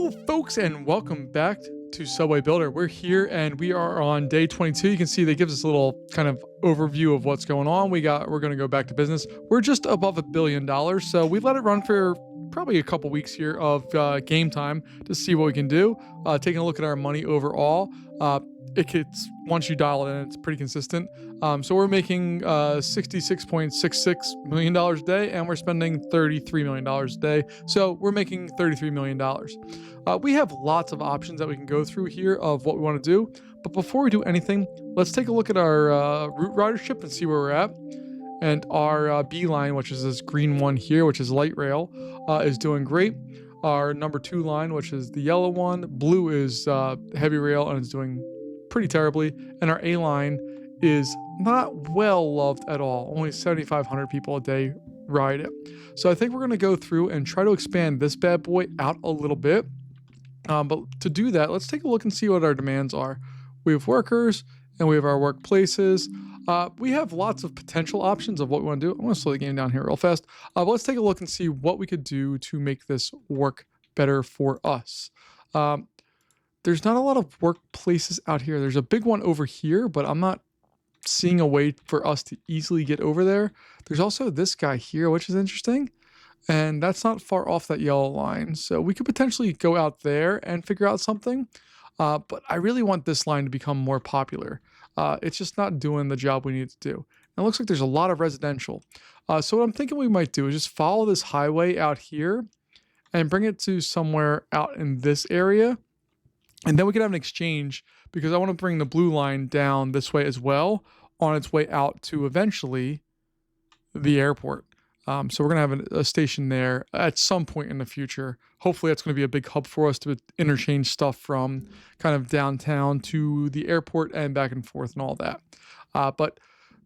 Hello, folks, and welcome back to Subway Builder. We're here and we are on day 22. You can see that gives us a little kind of overview of what's going on. We're going to go back to business. We're just above $1 billion, so we let it run for probably a couple weeks here of game time to see what we can do. Taking a look at our money overall, it gets, once you dial it in, it's pretty consistent. So we're making $66.66 million a day, and we're spending $33 million a day. So we're making $33 million. We have lots of options that we can go through here of what we want to do. But before we do anything, let's take a look at our route ridership and see where we're at. And our B line, which is this green one here, which is light rail, is doing great. Our number 2 line, which is the yellow one, blue is heavy rail and it's doing pretty terribly. And our A line is not well loved at all. Only 7,500 people a day ride it. So I think we're going to go through and try to expand this bad boy out a little bit. But to do that, let's take a look and see what our demands are. We have workers and we have our workplaces. We have lots of potential options of what we want to do. I'm going to slow the game down here real fast. But let's take a look and see what we could do to make this work better for us. There's not a lot of workplaces out here. There's a big one over here, but I'm not seeing a way for us to easily get over there. There's also this guy here, which is interesting. And that's not far off that yellow line. So we could potentially go out there and figure out something. But I really want this line to become more popular. It's just not doing the job we need to do. And it looks like there's a lot of residential. So what I'm thinking we might do is just follow this highway out here and bring it to somewhere out in this area. And then we could have an exchange because I want to bring the blue line down this way as well on its way out to eventually the airport. So we're going to have a station there at some point in the future. Hopefully that's going to be a big hub for us to interchange stuff from kind of downtown to the airport and back and forth and all that. But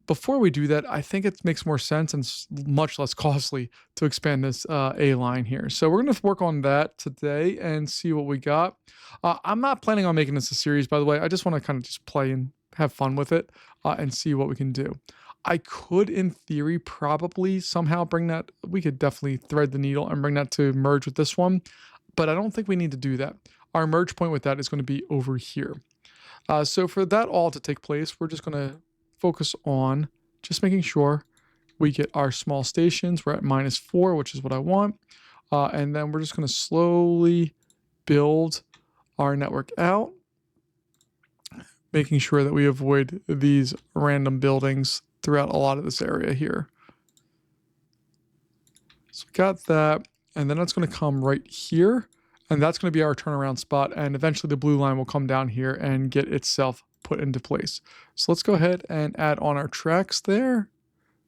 before we do that, I think it makes more sense and much less costly to expand this A line here. So we're going to work on that today and see what we got. I'm not planning on making this a series, by the way. I just want to kind of just play and have fun with it and see what we can do. I could, in theory, probably somehow bring that. We could definitely thread the needle and bring that to merge with this one, but I don't think we need to do that. Our merge point with that is going to be over here. So for that all to take place, we're just going to focus on just making sure we get our small stations. We're at -4, which is what I want. And then we're just going to slowly build our network out, making sure that we avoid these random buildings throughout a lot of this area here. So we got that, and then that's going to come right here, and that's going to be our turnaround spot, and eventually the blue line will come down here and get itself put into place. So let's go ahead and add on our tracks there.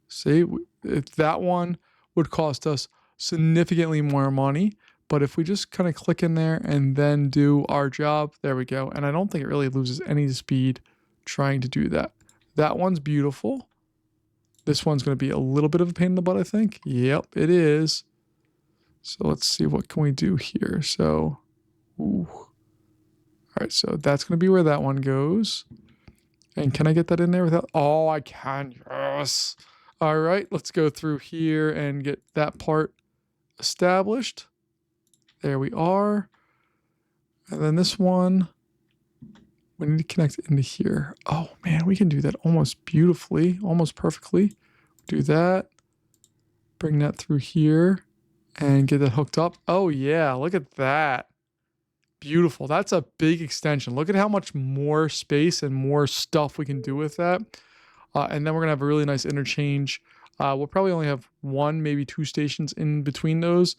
See, that one would cost us significantly more money, but if we just kind of click in there and then do our job, there we go. And I don't think it really loses any speed trying to do that. That one's beautiful. This one's going to be a little bit of a pain in the butt, I think. Yep, it is. So let's see, what can we do here? So, all right, so that's going to be where that one goes. And can I get that in there without? Oh, I can. Yes. All right, let's go through here and get that part established. There we are. And then this one, we need to connect into here. Oh man, we can do that almost beautifully, almost perfectly. Do that, bring that through here and get that hooked up. Oh yeah, look at that. Beautiful. That's a big extension. Look at how much more space and more stuff we can do with that. And then we're gonna have a really nice interchange. We'll probably only have 1, maybe 2 stations in between those.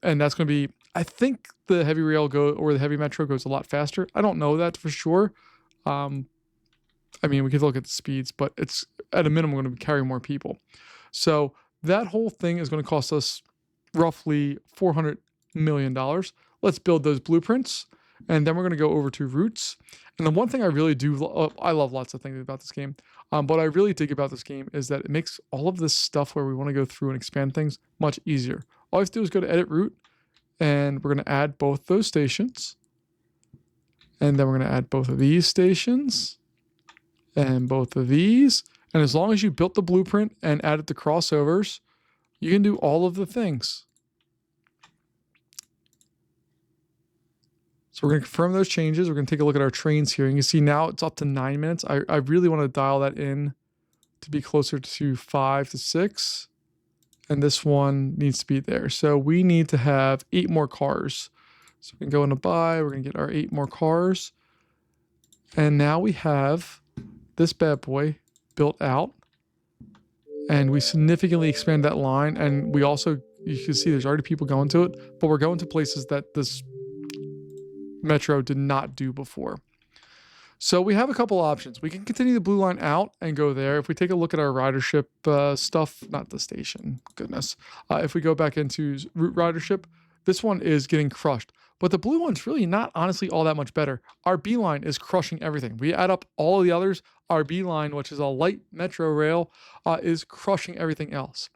And that's going to be, I think the heavy rail or the heavy metro goes a lot faster. I don't know that for sure. I mean, we could look at the speeds, but it's at a minimum going to carry more people. So that whole thing is going to cost us roughly $400 million. Let's build those blueprints, and then we're going to go over to routes. And the one thing I really do, I love lots of things about this game, but what I really dig about this game is that it makes all of this stuff where we want to go through and expand things much easier. All I have to do is go to edit route, and we're going to add both those stations. And then we're going to add both of these stations and both of these. And as long as you built the blueprint and added the crossovers, you can do all of the things. So we're going to confirm those changes. We're going to take a look at our trains here. You can see now it's up to 9 minutes. I really want to dial that in to be closer to 5 to 6. And this one needs to be there. So we need to have 8 more cars. So we can go into buy. We're going to get our 8 more cars. And now we have this bad boy built out. And we significantly expand that line. And we also, you can see there's already people going to it. But we're going to places that this metro did not do before. So we have a couple options. We can continue the blue line out and go there. If we take a look at our ridership stuff, not the station, goodness. If we go back into route ridership, this one is getting crushed. But the blue one's really not honestly all that much better. Our B line is crushing everything. We add up all of the others. Our B line, which is a light metro rail, is crushing everything else.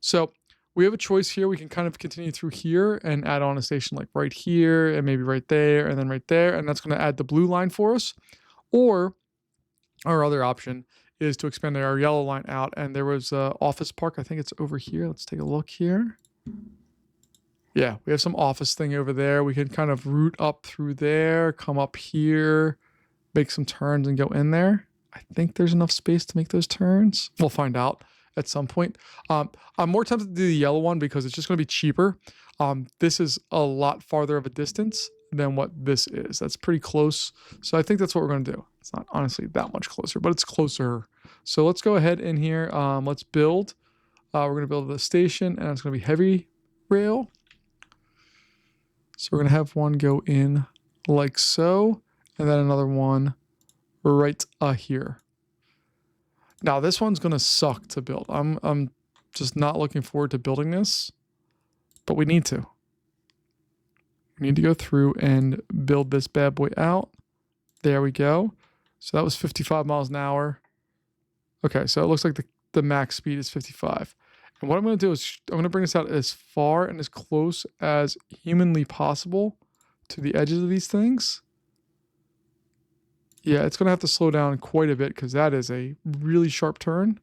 So we have a choice here. We can kind of continue through here and add on a station like right here and maybe right there and then right there. And that's going to add the blue line for us. Or our other option is to expand our yellow line out. And there was Office Park. I think it's over here. Let's take a look here. Yeah, we have some office thing over there. We can kind of route up through there, come up here, make some turns and go in there. I think there's enough space to make those turns. We'll find out at some point. I'm more tempted to do the yellow one because it's just going to be cheaper. This is a lot farther of a distance than what this is. That's pretty close. So I think that's what we're going to do. It's not honestly that much closer, but it's closer. So let's go ahead in here. Let's build. We're going to build the station, and it's going to be heavy rail. So we're going to have one go in like so, and then another one right here. Now this one's going to suck to build. I'm just not looking forward to building this, but we need to. We need to go through and build this bad boy out. There we go. So that was 55 miles an hour. Okay, so it looks like the max speed is 55. And what I'm going to do is I'm going to bring this out as far and as close as humanly possible to the edges of these things. Yeah, it's going to have to slow down quite a bit because that is a really sharp turn.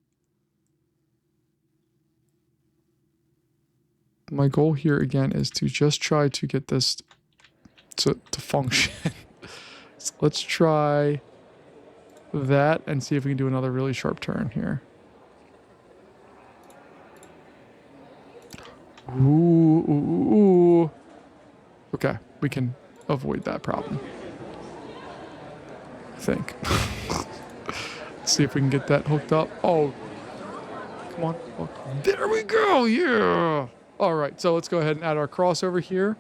My goal here again is to just try to get this to function. So let's try that and see if we can do another really sharp turn here. Ooh. Okay, we can avoid that problem. I think. Let's see if we can get that hooked up. Oh, come on. Oh, there we go. Yeah. All right, so let's go ahead and add our crossover here.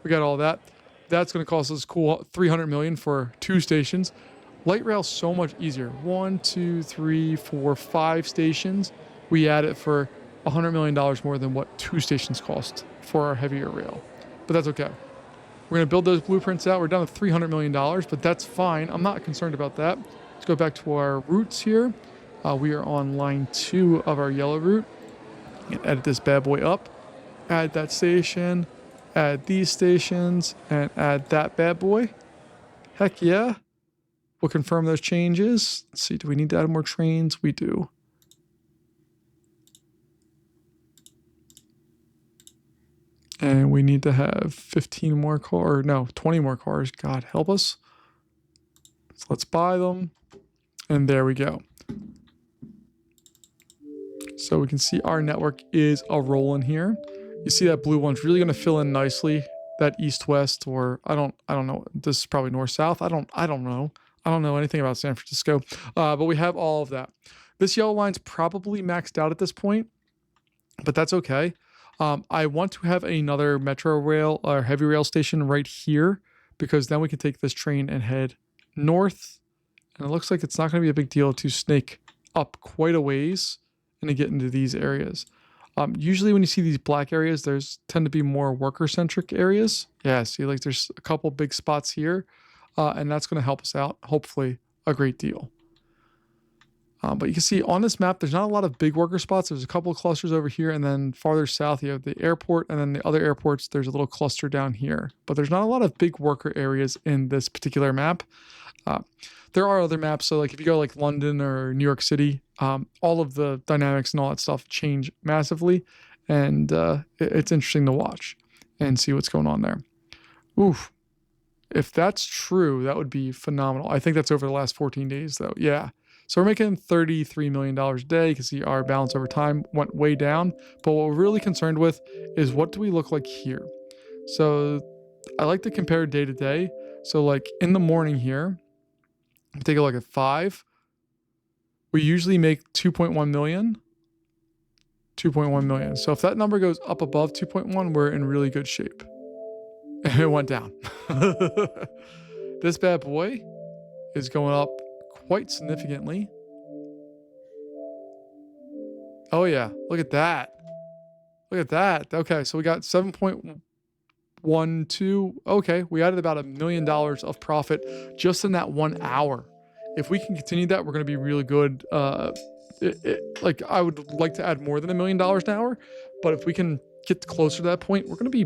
We got all that. That's going to cost us cool $300 million for 2 stations. Light rail's so much easier. 1, 2, 3, 4, 5 stations. We add it for $100 million more than what 2 stations cost for our heavier rail. But that's okay. We're going to build those blueprints out. We're down to $300 million, but that's fine. I'm not concerned about that. Let's go back to our routes here. We are on line 2 of our yellow route. Edit this bad boy up. Add that station. Add these stations. And add that bad boy. Heck yeah. We'll confirm those changes. Let's see, do we need to add more trains? We do. And we need to have 15 more cars, no, 20 more cars. God help us. So let's buy them. And there we go. So we can see our network is a rolling here. You see that blue one's really going to fill in nicely. That east-west, or I don't know. This is probably north-south. I don't know. I don't know anything about San Francisco. But we have all of that. This yellow line's probably maxed out at this point, but that's okay. I want to have another metro rail or heavy rail station right here because then we can take this train and head north. And it looks like it's not going to be a big deal to snake up quite a ways and to get into these areas. Usually when you see these black areas, there's tend to be more worker-centric areas. Yeah, see, like there's a couple big spots here, and that's going to help us out, hopefully, a great deal. But you can see on this map, there's not a lot of big worker spots. There's a couple of clusters over here, and then farther south, you have the airport, and then the other airports, there's a little cluster down here. But there's not a lot of big worker areas in this particular map. There are other maps, so like if you go like London or New York City, all of the dynamics and all that stuff change massively, and it's interesting to watch and see what's going on there. Oof. If that's true, that would be phenomenal. I think that's over the last 14 days, though. Yeah. So we're making $33 million a day. You can see our balance over time went way down. But what we're really concerned with is what do we look like here? So I like to compare day to day. So, like in the morning here, take a look at 5. We usually make 2.1 million. 2.1 million. So if that number goes up above 2.1, we're in really good shape. And it went down. This bad boy is going up quite significantly. Oh yeah, look at that. Look at that. Okay, so we got 7.12. Okay, we added about $1 million of profit just in that 1 hour. If we can continue that, we're going to be really good. Like I would like to add more than $1 million an hour, but if we can get closer to that point, we're going to be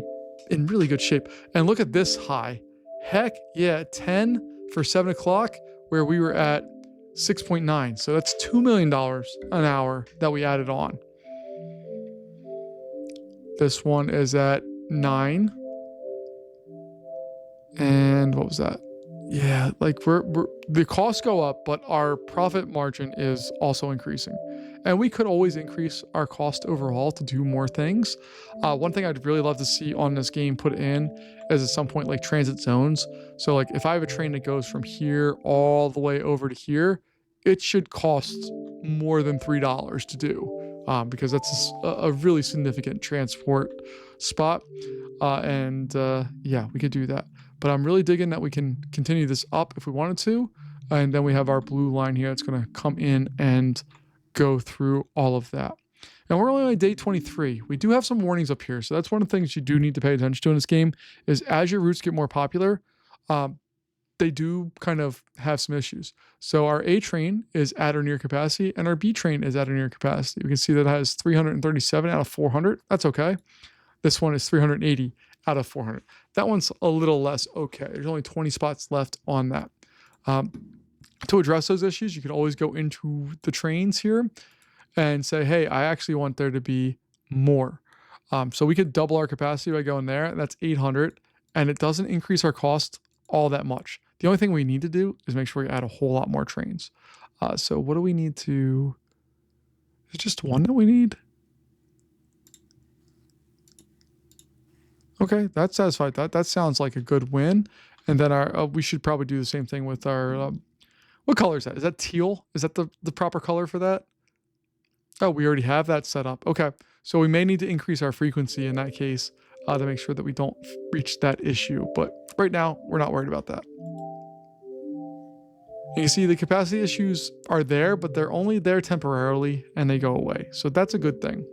in really good shape. And look at this high. Heck yeah, 10 for 7 o'clock, where we were at 6.9. So that's $2 million an hour that we added on. This one is at 9. And what was that? Yeah, like we're the costs go up, but our profit margin is also increasing. And we could always increase our cost overall to do more things. One thing I'd really love to see on this game put in is at some point like transit zones. So like if I have a train that goes from here all the way over to here, it should cost more than $3 to do, because that's a really significant transport spot. Yeah, we could do that. But I'm really digging that we can continue this up if we wanted to. And then we have our blue line here. It's going to come in and go through all of that. And we're only on day 23. We do have some warnings up here. So that's one of the things you do need to pay attention to in this game is as your routes get more popular, they do kind of have some issues. So our A train is at or near capacity and our B train is at or near capacity. We can see that it has 337 out of 400. That's okay. This one is 380 out of 400. That one's a little less okay. There's only 20 spots left on that. To address those issues, you can always go into the trains here and say, hey, I actually want there to be more. So we could double our capacity by going there. That's 800, and it doesn't increase our cost all that much. The only thing we need to do is make sure we add a whole lot more trains. So what do we need to... Is it just one that we need? Okay, that satisfied that. That sounds like a good win. And then our we should probably do the same thing with our... what color is that? Is that teal? Is that the proper color for that? Oh, we already have that set up. Okay, so we may need to increase our frequency in that case to make sure that we don't reach that issue. But right now, we're not worried about that. And you see the capacity issues are there, but they're only there temporarily and they go away. So that's a good thing.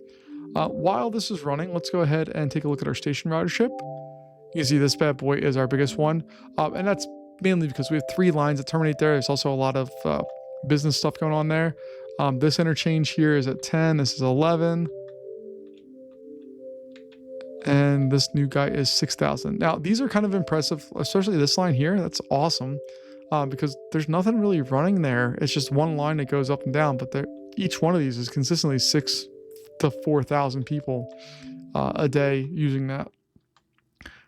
While this is running, let's go ahead and take a look at our station ridership. You can see this bad boy is our biggest one. And that's mainly because we have 3 lines that terminate there. There's also a lot of business stuff going on there. This interchange here is at 10. This is 11. And this new guy is 6,000. Now, these are kind of impressive, especially this line here. That's awesome because there's nothing really running there. It's just one line that goes up and down, but each one of these is consistently 6,000 to 4,000 people a day using that.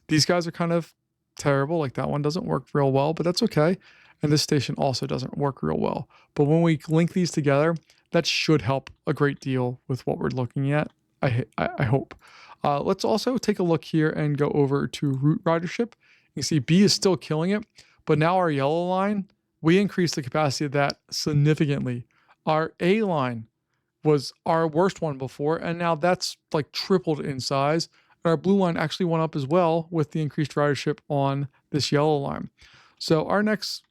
These guys are kind of terrible. Like that one doesn't work real well, but that's okay. And this station also doesn't work real well. But when we link these together, that should help a great deal with what we're looking at. I hope. Let's also take a look here and go over to route ridership. You can see B is still killing it, but now our yellow line, we increased the capacity of that significantly. Our A line was our worst one before, and now that's like tripled in size. And our blue line actually went up as well with the increased ridership on this yellow line. So our next,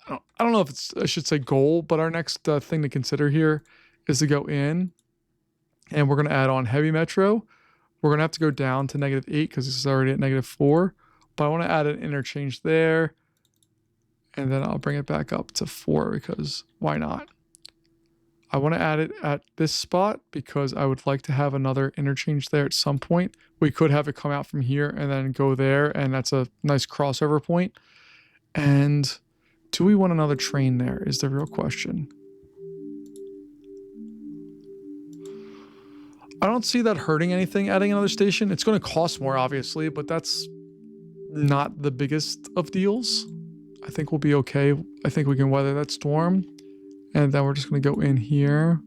I don't know if I should say goal, but our next thing to consider here is to go in and we're going to add on heavy metro. We're going to have to go down to -8 because this is already at -4, but I want to add an interchange there. And then I'll bring it back up to 4 because why not? I want to add it at this spot because I would like to have another interchange there at some point. We could have it come out from here and then go there, and that's a nice crossover point. And do we want another train there is the real question. I don't see that hurting anything, adding another station. It's going to cost more, obviously, but that's not the biggest of deals. I think we'll be okay. I think we can weather that storm. And then we're just going to go in here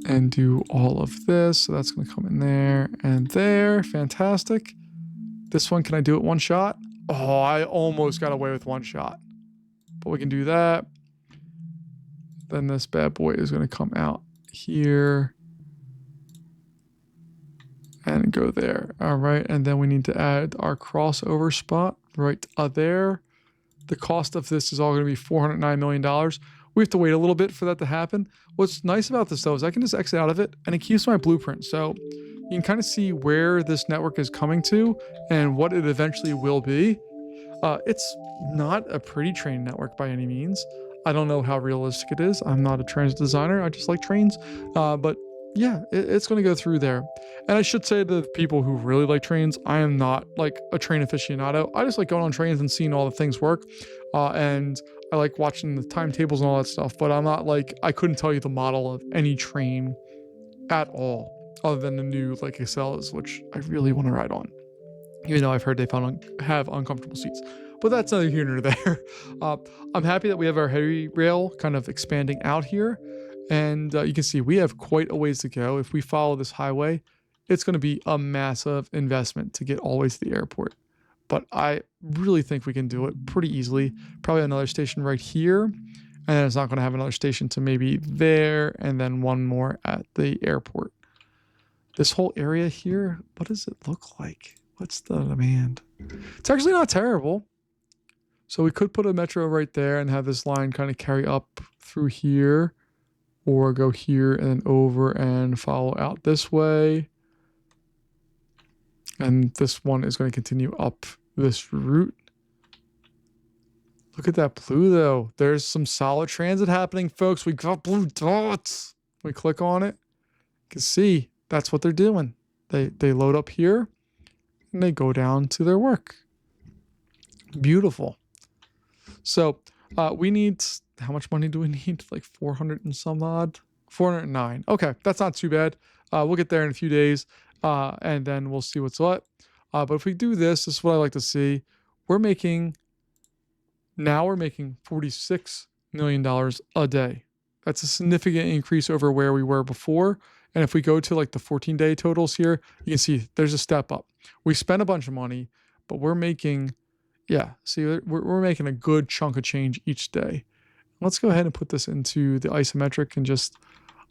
and do all of this. So that's going to come in there and there. Fantastic. This one, can I do it one shot? Oh, I almost got away with one shot. But we can do that. Then this bad boy is going to come out here and go there. All right. And then we need to add our crossover spot right there. The cost of this is all going to be $409 million. We have to wait a little bit for that to happen. What's nice about this, though, is I can just exit out of it, and it keeps my blueprint. So you can kind of see where this network is coming to and what it eventually will be. It's not a pretty train network by any means. I don't know how realistic it is. I'm not a transit designer. I just like trains. But yeah, it's going to go through there. And I should say to the people who really like trains, I am not like a train aficionado. I just like going on trains and seeing all the things work. And I like watching the timetables and all that stuff. But I'm not like, I couldn't tell you the model of any train at all, other than the new like Accelas, which I really want to ride on. Even though I've heard they have uncomfortable seats. But that's neither here nor there. I'm happy that we have our heavy rail kind of expanding out here. And you can see we have quite a ways to go. If we follow this highway, it's going to be a massive investment to get all the way to the airport. But I really think we can do it pretty easily. Probably another station right here. And then it's not going to have another station to maybe there. And then one more at the airport. This whole area here, what does it look like? What's the demand? It's actually not terrible. So we could put a metro right there and have this line kind of carry up through here, or go here and then over and follow out this way. And this one is going to continue up this route. Look at that blue though. There's some solid transit happening, folks. We got blue dots. We click on it. You can see that's what they're doing. They load up here and they go down to their work. Beautiful. So we need, how much money do we need? Like 400 and some odd? 409. Okay, that's not too bad. We'll get there in a few days and then we'll see what's what. But if we do this, this is what I like to see. We're making $46 million a day. That's a significant increase over where we were before. And if we go to like the 14-day totals here, you can see there's a step up. We spent a bunch of money, but we're making, yeah, see, we're making a good chunk of change each day. Let's go ahead and put this into the isometric and just,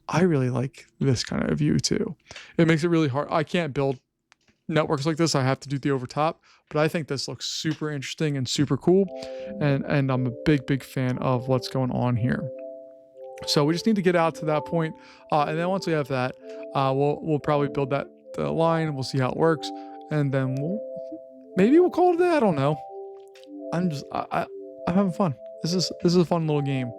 I really like this kind of view too. It makes it really hard. I can't build networks like this. I have to do the overtop, but I think this looks super interesting and super cool. And I'm a big fan of what's going on here. So we just need to get out to that point. And then once we have that, we'll probably build that line. We'll see how it works. And then we'll call it a day. I don't know. I'm having fun. This is a fun little game.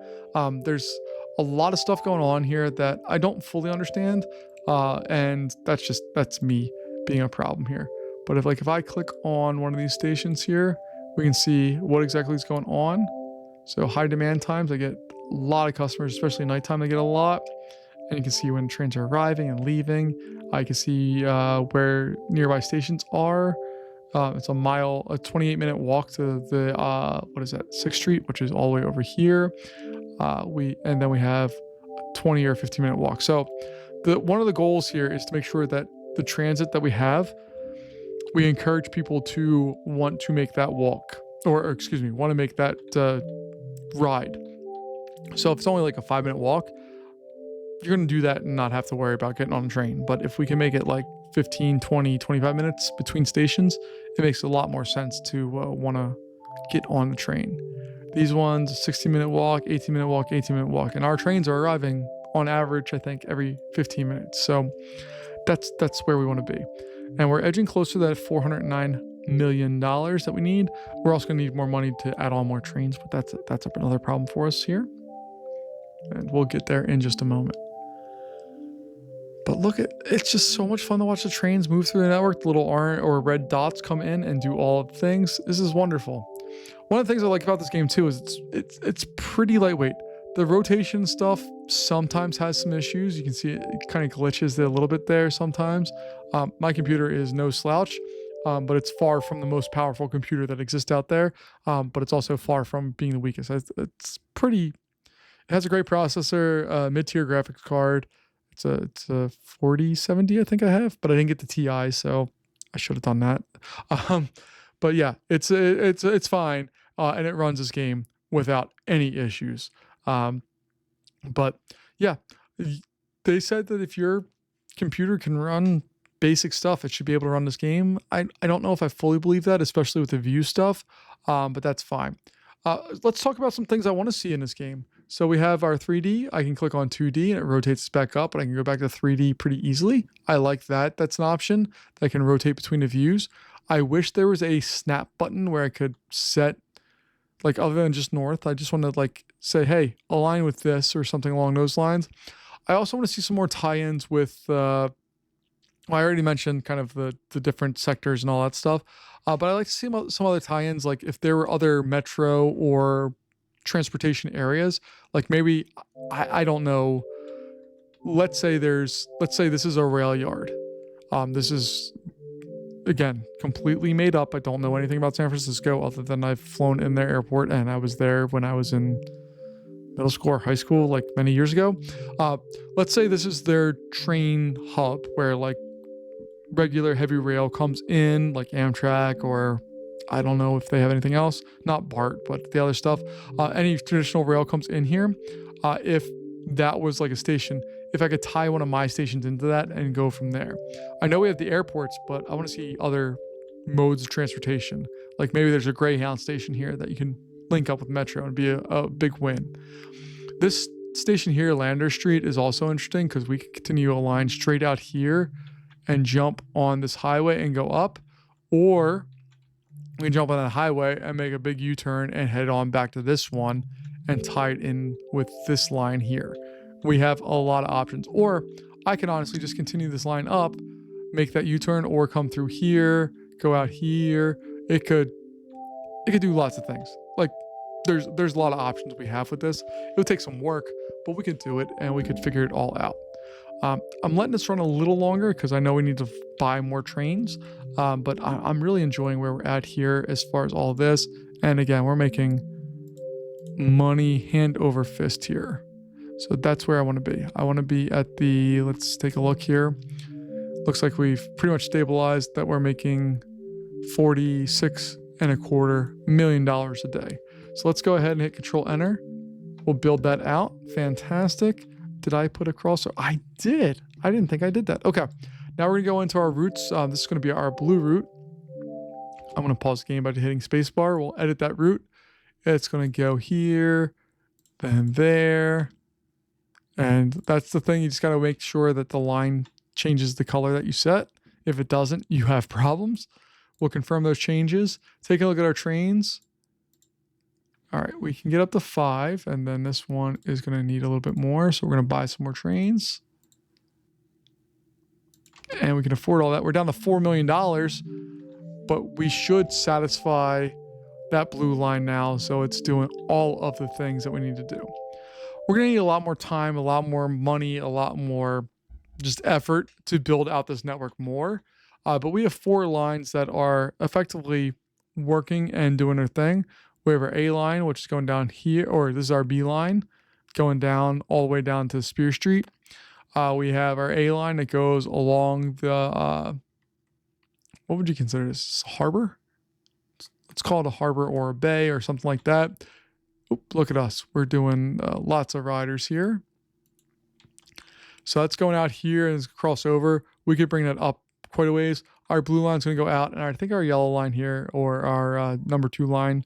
There's a lot of stuff going on here that I don't fully understand. And that's me being a problem here. But if I click on one of these stations here, we can see what exactly is going on. So high demand times, I get a lot of customers, especially nighttime, they get a lot. And you can see when trains are arriving and leaving. I can see where nearby stations are. It's a 28-minute walk to the, 6th Street, which is all the way over here. And then we have a 20 or 15-minute walk. So one of the goals here is to make sure that the transit that we have, we encourage people to want to make that walk, or excuse me, want to make that ride. So if it's only like a 5-minute walk, you're going to do that and not have to worry about getting on a train. But if we can make it like 15, 20, 25 minutes between stations, it makes a lot more sense to want to get on the train. These ones, 60-minute walk, 18-minute walk, 18-minute walk. And our trains are arriving on average, I think, every 15 minutes. So that's where we want to be. And we're edging closer to that $409 million that we need. We're also going to need more money to add on more trains, but that's another problem for us here. And we'll get there in just a moment. But it's just so much fun to watch the trains move through the network. The little orange or red dots come in and do all of the things. This is wonderful. One of the things I like about this game too is it's pretty lightweight. The rotation stuff sometimes has some issues. You can see it kind of glitches there a little bit there sometimes. My computer is no slouch, but it's far from the most powerful computer that exists out there. But it's also far from being the weakest. It's pretty. It has a great processor, mid-tier graphics card. It's a 4070, I think I have, but I didn't get the Ti, so I should have done that. Um, but yeah, it's fine, and it runs this game without any issues. Um, but yeah, they said that if your computer can run basic stuff, it should be able to run this game. I don't know if I fully believe that, especially with the view stuff, but that's fine. Let's talk about some things I want to see in this game. So we have our 3D. I can click on 2D and it rotates back up, and I can go back to 3D pretty easily. I like that. That's an option that I can rotate between the views. I wish there was a snap button where I could set, like, other than just north. I just want to like say, hey, align with this or something along those lines. I also want to see some more tie-ins with well, I already mentioned kind of the different sectors and all that stuff, but I like to see some other tie-ins, like if there were other metro or transportation areas, like maybe I don't know. Let's say this is a rail yard. This is again completely made up. I don't know anything about San Francisco other than I've flown in their airport and I was there when I was in middle school or high school, like many years ago. Let's say this is their train hub where like regular heavy rail comes in, like Amtrak, or I don't know if they have anything else, not BART, but the other stuff. Any traditional rail comes in here. If that was like a station, if I could tie one of my stations into that and go from there. I know we have the airports, but I want to see other modes of transportation. Like maybe there's a Greyhound station here that you can link up with Metro and be a big win. This station here, Lander Street, is also interesting because we can continue a line straight out here and jump on this highway and go up, or we can jump on that highway and make a big U-turn and head on back to this one and tie it in with this line here. We have a lot of options. Or I can honestly just continue this line up, make that U-turn, or come through here, go out here. It could do lots of things. Like there's a lot of options we have with this. It would take some work, but we could do it and we could figure it all out. I'm letting this run a little longer because I know we need to buy more trains, but I'm really enjoying where we're at here as far as all this. And again, we're making money hand over fist here. So that's where I want to be. I want to be at the, let's take a look here. Looks like we've pretty much stabilized that we're making $46.25 million a day. So let's go ahead and hit Control Enter. We'll build that out. Fantastic. Did I put a crossover? I did. I didn't think I did that. Okay. Now we're going to go into our routes. This is going to be our blue route. I'm going to pause the game by hitting spacebar. We'll edit that route. It's going to go here, then there. And that's the thing. You just got to make sure that the line changes the color that you set. If it doesn't, you have problems. We'll confirm those changes. Take a look at our trains. All right, we can get up to 5, and then this one is going to need a little bit more, so we're going to buy some more trains. And we can afford all that. We're down to $4 million, but we should satisfy that blue line now, so it's doing all of the things that we need to do. We're going to need a lot more time, a lot more money, a lot more just effort to build out this network more. But we have 4 lines that are effectively working and doing their thing. We have our A line, which is going down here, or this is our B line, going down all the way down to Spear Street. We have our A line that goes along the, what would you consider this? Harbor? Let's call it a harbor or a bay or something like that. Oop, look at us. We're doing lots of riders here. So that's going out here and it's crossover. We could bring that up quite a ways. Our blue line is going to go out, and I think our yellow line here, or our number 2 line,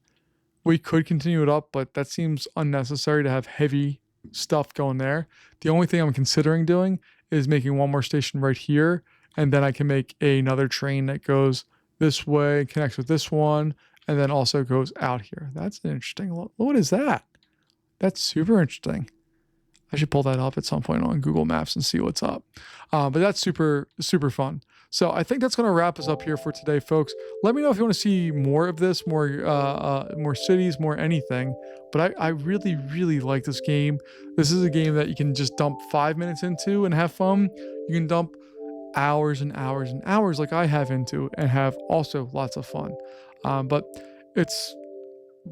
we could continue it up, but that seems unnecessary to have heavy stuff going there. The only thing I'm considering doing is making one more station right here, and then I can make another train that goes this way, connects with this one, and then also goes out here. That's interesting. What is that? That's super interesting. I should pull that up at some point on Google Maps and see what's up. But that's super, super fun. So I think that's going to wrap us up here for today, folks. Let me know if you want to see more of this, more cities, more anything. But I really, really like this game. This is a game that you can just dump 5 minutes into and have fun. You can dump hours and hours and hours like I have into and have also lots of fun. But it's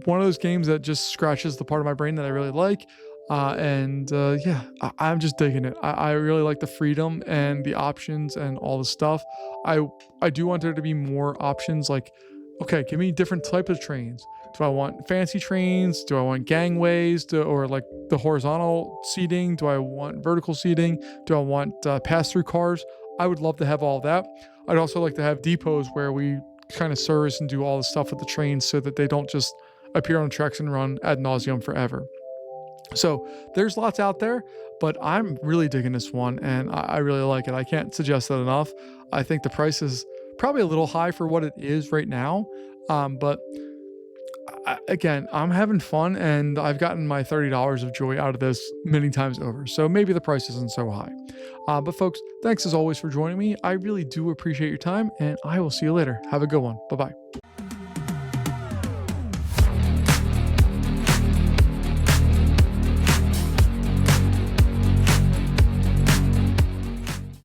one of those games that just scratches the part of my brain that I really like. Yeah, I'm just digging it. I really like the freedom and the options and all the stuff. I do want there to be more options. Like, okay, give me different types of trains. Do I want fancy trains? Do I want gangways? Or like the horizontal seating? Do I want vertical seating? Do I want pass-through cars? I would love to have all that. I'd also like to have depots where we kind of service and do all the stuff with the trains so that they don't just appear on tracks and run ad nauseum forever. So there's lots out there, but I'm really digging this one and I really like it. I can't suggest that enough. I think the price is probably a little high for what it is right now. But again, I'm having fun and I've gotten my $30 of joy out of this many times over. So maybe the price isn't so high. But folks, thanks as always for joining me. I really do appreciate your time and I will see you later. Have a good one. Bye bye.